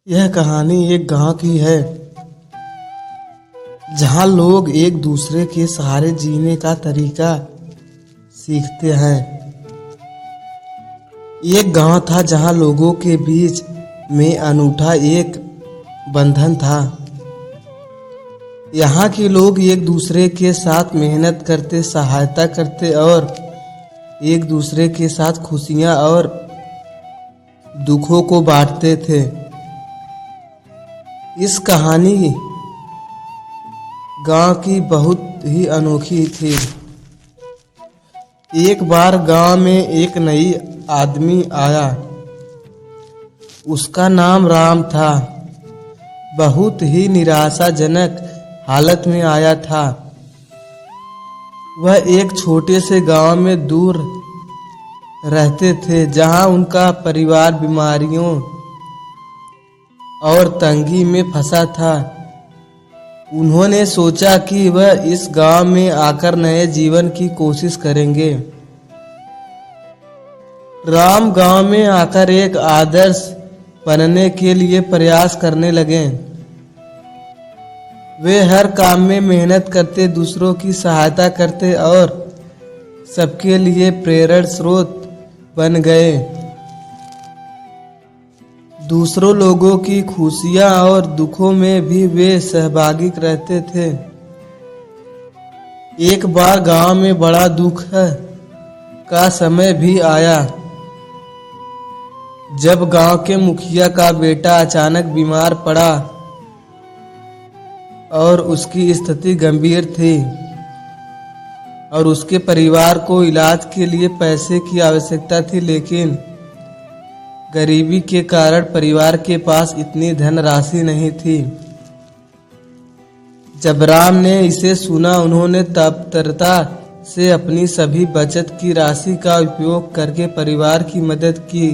यह कहानी एक गांव की है जहां लोग एक दूसरे के सहारे जीने का तरीका सीखते हैं। एक गांव था जहां लोगों के बीच में अनूठा एक बंधन था। यहाँ के लोग एक दूसरे के साथ मेहनत करते, सहायता करते और एक दूसरे के साथ खुशियां और दुखों को बांटते थे। इस कहानी गांव की बहुत ही अनोखी थी। एक बार गांव में एक नई आदमी आया। उसका नाम राम था। बहुत ही निराशाजनक हालत में आया था। वह एक छोटे से गांव में दूर रहते थे जहां उनका परिवार बीमारियों और तंगी में फंसा था। उन्होंने सोचा कि वह इस गांव में आकर नए जीवन की कोशिश करेंगे। राम गांव में आकर एक आदर्श बनने के लिए प्रयास करने लगे। वे हर काम में मेहनत करते, दूसरों की सहायता करते और सबके लिए प्रेरणा स्रोत बन गए। दूसरों लोगों की खुशियां और दुखों में भी वे सहभागी रहते थे। एक बार गांव में बड़ा दुख का समय भी आया जब गांव के मुखिया का बेटा अचानक बीमार पड़ा और उसकी स्थिति गंभीर थी और उसके परिवार को इलाज के लिए पैसे की आवश्यकता थी, लेकिन गरीबी के कारण परिवार के पास इतनी धनराशि नहीं थी। जब राम ने इसे सुना, उन्होंने तत्परता से अपनी सभी बचत की राशि का उपयोग करके परिवार की मदद की।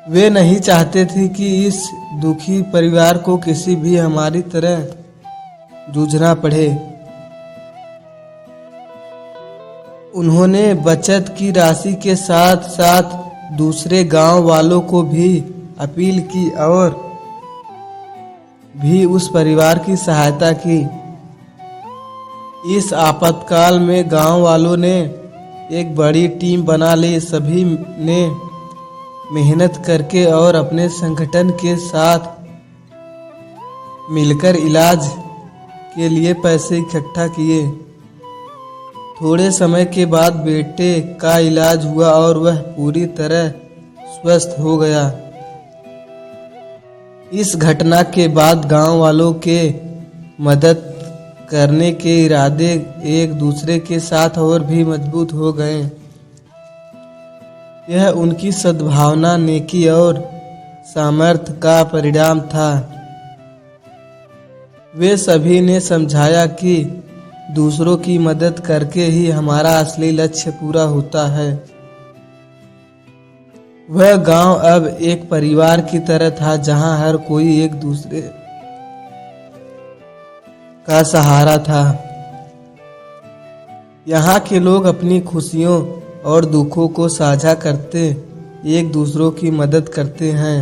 वे नहीं चाहते थे कि इस दुखी परिवार को किसी भी हमारी तरह जूझना पड़े। उन्होंने बचत की राशि के साथ साथ दूसरे गांव वालों को भी अपील की और भी उस परिवार की सहायता की। इस आपातकाल में गांव वालों ने एक बड़ी टीम बना ली। सभी ने मेहनत करके और अपने संगठन के साथ मिलकर इलाज के लिए पैसे इकट्ठा किए। थोड़े समय के बाद बेटे का इलाज हुआ और वह पूरी तरह स्वस्थ हो गया। इस घटना के बाद गांव वालों के मदद करने के इरादे एक दूसरे के साथ और भी मजबूत हो गए। यह उनकी सद्भावना, नेकी और सामर्थ्य का परिणाम था। वे सभी ने समझाया कि दूसरों की मदद करके ही हमारा असली लक्ष्य पूरा होता है। वह गांव अब एक परिवार की तरह था जहां हर कोई एक दूसरे का सहारा था। यहाँ के लोग अपनी खुशियों और दुखों को साझा करते, एक दूसरों की मदद करते हैं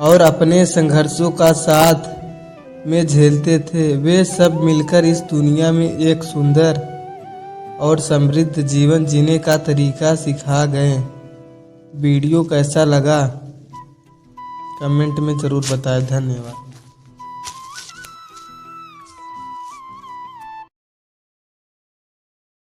और अपने संघर्षों का साथ में झेलते थे। वे सब मिलकर इस दुनिया में एक सुंदर और समृद्ध जीवन जीने का तरीका सिखा गए। वीडियो कैसा लगा कमेंट में जरूर बताएं। धन्यवाद।